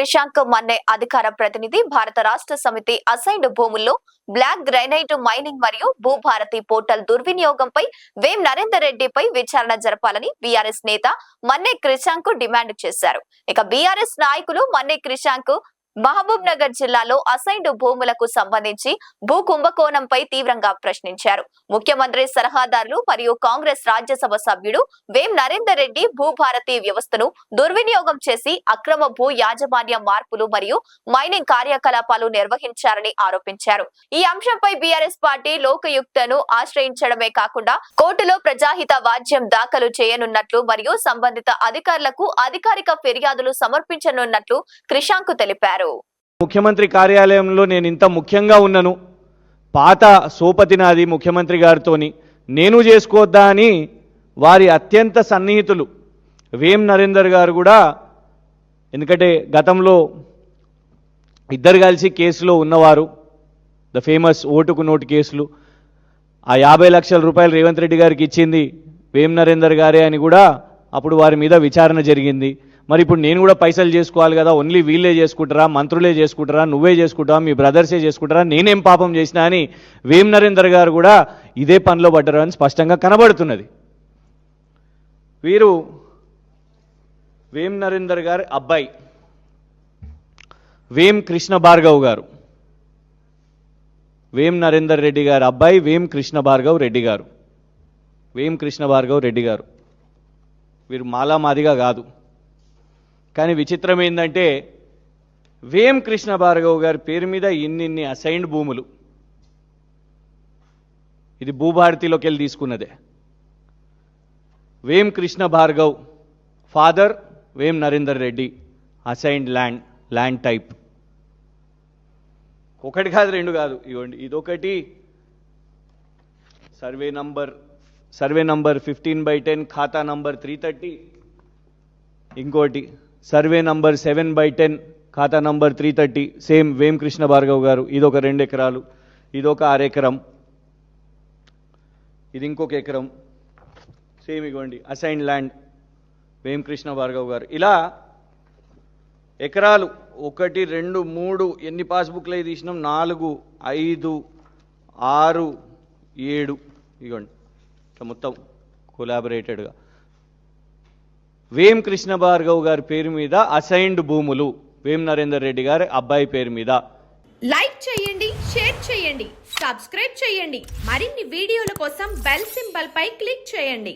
క్రిషాంక్ మన్నే అధికార ప్రతినిధి భారత రాష్ట్ర సమితి అసైన్డ్ భూముల్లో బ్లాక్ గ్రానైట్ మైనింగ్ మరియు భూభారతి పోర్టల్ దుర్వినియోగంపై వేం నరేందర్ రెడ్డిపై విచారణ జరపాలని బీఆర్ఎస్ నేత మన్నే క్రిషాంక్ డిమాండ్ చేశారు. ఇక బీఆర్ఎస్ నాయకులు మన్నే క్రిషాంక్ మహబూబ్ నగర్ జిల్లాలో అసైన్డ్ భూములకు సంబంధించి భూ కుంభకోణంపై తీవ్రంగా ప్రశ్నించారు. ముఖ్యమంత్రి సలహాదారులు మరియు కాంగ్రెస్ రాజ్యసభ సభ్యుడు వేం నరేందర్ రెడ్డి భూభారతి వ్యవస్థను దుర్వినియోగం చేసి అక్రమ భూ యాజమాన్య మార్పులు మరియు మైనింగ్ కార్యకలాపాలు నిర్వహించారని ఆరోపించారు. ఈ అంశంపై బీఆర్ఎస్ పార్టీ లోకయుక్తను ఆశ్రయించడమే కాకుండా కోర్టులో ప్రజాహిత వాద్యం దాఖలు చేయనున్నట్లు మరియు సంబంధిత అధికారులకు అధికారిక ఫిర్యాదులు సమర్పించనున్నట్లు క్రిషాంక్ తెలిపారు. ముఖ్యమంత్రి కార్యాలయంలో నేను ఇంత ముఖ్యంగా ఉన్నాను, పాత సోపతి నాది ముఖ్యమంత్రి గారితోని నేను చేసుకోవద్దా అని వారి అత్యంత సన్నిహితులు వేం నరేందర్ గారు కూడా, ఎందుకంటే గతంలో ఇద్దరు కలిసి కేసులో ఉన్నవారు, ద ఫేమస్ ఓటుకు నోటు కేసులు, ఆ 50 లక్షల రూపాయలు రేవంత్ రెడ్డి గారికి ఇచ్చింది వేం నరేందర్ గారే అని కూడా అప్పుడు వారి మీద విచారణ జరిగింది. మరి ఇప్పుడు నేను కూడా పైసలు చేసుకోవాలి కదా, ఓన్లీ వీళ్ళే చేసుకుంటారా, మంత్రులే చేసుకుంటారా, నువ్వే చేసుకుంటావా, మీ బ్రదర్సే చేసుకుంటారా, నేనేం పాపం చేసినా అని వేం నరేందర్ గారు కూడా ఇదే పనిలో పడ్డారు అని స్పష్టంగా కనబడుతున్నది. వీరు వేం నరేందర్ గారి అబ్బాయి వేం కృష్ణ భార్గవ్ గారు, వేం నరేందర్ రెడ్డి గారి అబ్బాయి వేం కృష్ణ భార్గవ్ రెడ్డి గారు, వేం కృష్ణ భార్గవ్ రెడ్డి గారు. వీరు మాలామాదిగా కాదు, కానీ విచిత్రం ఏంటంటే వేం కృష్ణ భార్గవ్ గారి పేరు మీద ఇన్ని అసైన్డ్ భూములు, ఇది భూభారతిలోకి వెళ్ళి తీసుకున్నదే. వేం Krishna Bhargav father Vem Narender Reddy, assigned land type ఒకటి కాదు రెండు కాదు, ఇవ్వండి ఇదొకటి సర్వే నంబర్ 15/10 ఖాతా నంబర్ 330, ఇంకోటి సర్వే నంబర్ 7/10 ఖాతా నంబర్ 330 సేమ్ వేం కృష్ణ భార్గవ్ గారు. ఇదొక 2 ఎకరాలు, ఇదొక 6 ఎకరం, ఇది ఇంకొక ఎకరం, సేమ్ ఇవ్వండి అసైన్డ్ ల్యాండ్ వేం కృష్ణ భార్గవ్ గారు. ఇలా ఎకరాలు 1 2 3 ఎన్ని పాస్బుక్లు తీసినాం, 4 5 6 7 ఇవ్వండి మొత్తం కొలాబరేటెడ్గా వేం కృష్ణ భార్గవ్ గారి పేరు మీద అసైన్డ్ భూములు వేం నరేందర్ రెడ్డి గారి అబ్బాయి పేరు మీద. లైక్ చేయండి, షేర్ చేయండి, సబ్స్క్రైబ్ చేయండి. మరిన్ని వీడియోల కోసం బెల్ సింబల్ పై క్లిక్ చేయండి.